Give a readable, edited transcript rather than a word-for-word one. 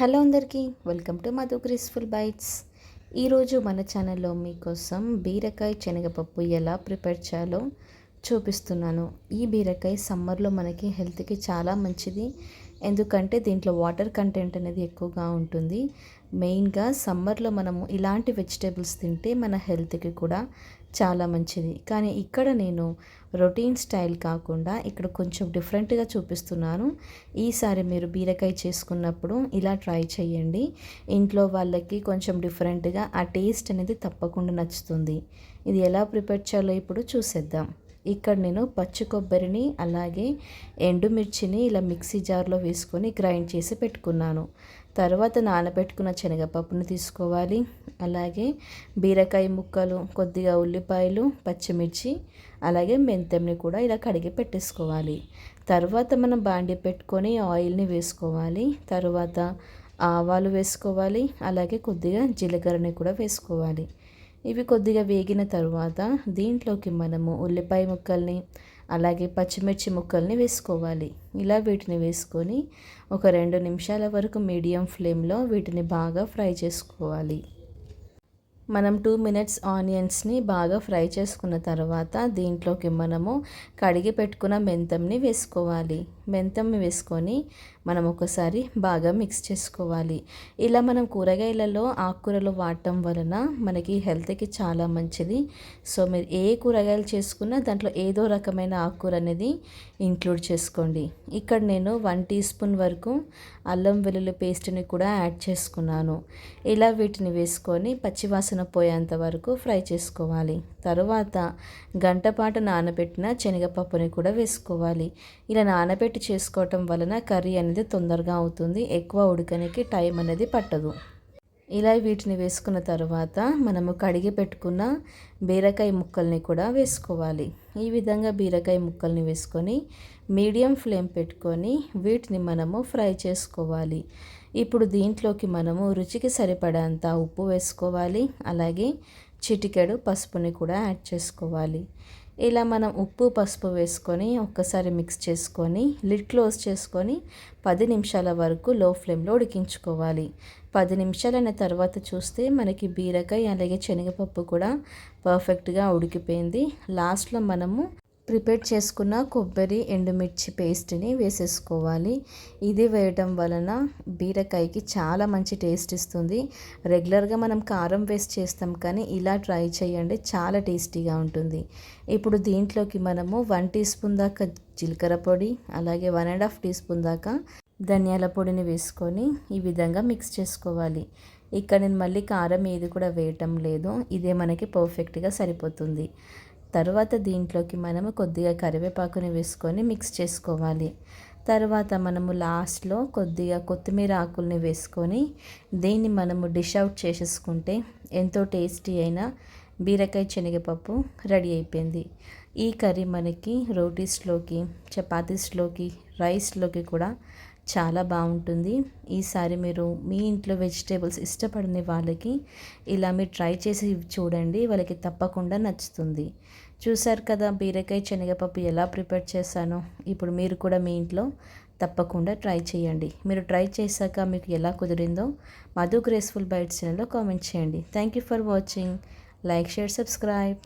Hello అందరికీ, welcome to Madhu graceful bytes. ఈరోజు మన ఛానల్లో మీకోసం బీరకాయ శనగపప్పు ఎలా ప్రిపేర్ చేయాలో చూపిస్తున్నాను. ఈ బీరకాయ సమ్మర్లో మనకి హెల్త్కి చాలా మంచిది. ఎందుకంటే దీంట్లో వాటర్ కంటెంట్ అనేది ఎక్కువగా ఉంటుంది. మెయిన్గా సమ్మర్లో మనము ఇలాంటి వెజిటేబుల్స్ తింటే మన హెల్త్కి కూడా చాలా మంచిది. కానీ ఇక్కడ నేను రొటీన్ స్టైల్ కాకుండా ఇక్కడ కొంచెం డిఫరెంట్గా చూపిస్తున్నాను. ఈసారి మీరు బీరకాయ చేసుకున్నప్పుడు ఇలా ట్రై చేయండి. ఇంట్లో వాళ్ళకి కొంచెం డిఫరెంట్గా ఆ టేస్ట్ అనేది తప్పకుండా నచ్చుతుంది. ఇది ఎలా ప్రిపేర్ చేయాలో ఇప్పుడు చూసేద్దాం. ఇక్కడ నేను పచ్చి కొబ్బరిని అలాగే ఎండుమిర్చిని ఇలా మిక్సీ జార్లో వేసుకొని గ్రైండ్ చేసి పెట్టుకున్నాను. తర్వాత నానబెట్టుకున్న శనగపప్పుని తీసుకోవాలి. అలాగే బీరకాయ ముక్కలు, కొద్దిగా ఉల్లిపాయలు, పచ్చిమిర్చి, అలాగే మెంతంని కూడా ఇలా కడిగి పెట్టేసుకోవాలి. తర్వాత మనం బాండి పెట్టుకొని ఆయిల్ని వేసుకోవాలి. తర్వాత ఆవాలు వేసుకోవాలి. అలాగే కొద్దిగా జీలకర్రని కూడా వేసుకోవాలి. ఇవి కొద్దిగా వేగిన తర్వాత దీంట్లోకి మనము ఉల్లిపాయ ముక్కల్ని అలాగే పచ్చిమిర్చి ముక్కల్ని వేసుకోవాలి. ఇలా వీటిని వేసుకొని ఒక 2 నిమిషాల వరకు మీడియం ఫ్లేమ్లో వీటిని బాగా ఫ్రై చేసుకోవాలి. మనం 2 మినిట్స్ ఆనియన్స్ని బాగా ఫ్రై చేసుకున్న తర్వాత దీంట్లోకి మనము కడిగి పెట్టుకున్న మెంతంని వేసుకోవాలి. మెంతంని వేసుకొని మనం ఒకసారి బాగా మిక్స్ చేసుకోవాలి. ఇలా మనం కూరగాయలలో ఆకుకూరలు వాడటం వలన మనకి హెల్త్కి చాలా మంచిది. సో మీరు ఏ కూరగాయలు చేసుకున్నా దాంట్లో ఏదో రకమైన ఆకుకూర అనేది ఇంక్లూడ్ చేసుకోండి. ఇక్కడ నేను 1 టీ స్పూన్ వరకు అల్లం వెల్లుల్లి పేస్ట్ని కూడా యాడ్ చేసుకున్నాను. ఇలా వీటిని వేసుకొని పచ్చివాసన పోయేంత వరకు ఫ్రై చేసుకోవాలి. తరువాత గంట పాటు నానబెట్టిన శనగపప్పుని కూడా వేసుకోవాలి. ఇలా నానబెట్టి చేసుకోవటం వలన కర్రీ అనేది తొందరగా అవుతుంది. ఎక్కువ ఉడకనికి టైం అనేది పట్టదు. ఇలా వీటిని వేసుకున్న తర్వాత మనము కడిగి పెట్టుకున్న బీరకాయ ముక్కల్ని కూడా వేసుకోవాలి. ఈ విధంగా బీరకాయ ముక్కల్ని వేసుకొని మీడియం ఫ్లేమ్ పెట్టుకొని వీటిని మనము ఫ్రై చేసుకోవాలి. ఇప్పుడు దీంట్లోకి మనము రుచికి సరిపడేంత ఉప్పు వేసుకోవాలి. అలాగే చిటికెడు పసుపుని కూడా యాడ్ చేసుకోవాలి. ఇలా మనం ఉప్పు పసుపు వేసుకొని ఒక్కసారి మిక్స్ చేసుకొని లిడ్ క్లోజ్ చేసుకొని 10 నిమిషాల వరకు లో ఫ్లేమ్లో ఉడికించుకోవాలి. 10 నిమిషాలైన తర్వాత చూస్తే మనకి బీరకాయ అలాగే శనగపప్పు కూడా పర్ఫెక్ట్గా ఉడికిపోయింది. లాస్ట్లో మనము ప్రిపేర్ చేసుకున్న కొబ్బరి ఎండుమిర్చి పేస్ట్ని వేసేసుకోవాలి. ఇది వేయటం వలన బీరకాయకి చాలా మంచి టేస్ట్ ఇస్తుంది. రెగ్యులర్గా మనం కారం వేస్ట్ చేస్తాం, కానీ ఇలా ట్రై చేయండి, చాలా టేస్టీగా ఉంటుంది. ఇప్పుడు దీంట్లోకి మనము 1 టీ స్పూన్ దాకా జీలకర్ర పొడి అలాగే 1.5 టీ స్పూన్ దాకా ధనియాల పొడిని వేసుకొని ఈ విధంగా మిక్స్ చేసుకోవాలి. ఇక్కడ నేను మళ్ళీ కారం ఏది కూడా వేయటం లేదు. ఇదే మనకి పర్ఫెక్ట్గా సరిపోతుంది. తర్వాత దీంట్లోకి మనము కొద్దిగా కరివేపాకుని వేసుకొని మిక్స్ చేసుకోవాలి. తర్వాత మనము లాస్ట్లో కొద్దిగా కొత్తిమీర ఆకుల్ని వేసుకొని దీన్ని మనము డిష్ అవుట్ చేసేసుకుంటే ఎంతో టేస్టీ అయిన బీరకాయ శనగపప్పు రెడీ అయిపోయింది. ఈ కర్రీ మనకి రోటీస్లోకి, చపాతీస్లోకి, రైస్లోకి కూడా చాలా బాగుంటుంది. ఈసారి మీరు మీ ఇంట్లో వెజిటేబుల్స్ ఇష్టపడని వాళ్ళకి ఇలా మీరు ట్రై చేసి చూడండి, వాళ్ళకి తప్పకుండా నచ్చుతుంది. చూసారు కదా బీరకాయ శనగపప్పు ఎలా ప్రిపేర్ చేశానో. ఇప్పుడు మీరు కూడా మీ ఇంట్లో తప్పకుండా ట్రై చేయండి. మీరు ట్రై చేశాక మీకు ఎలా కుదిరిందో మధు గ్రేస్ఫుల్ బైట్స్ ఛానల్లో కామెంట్ చేయండి. Thank you for watching. Like, share, subscribe.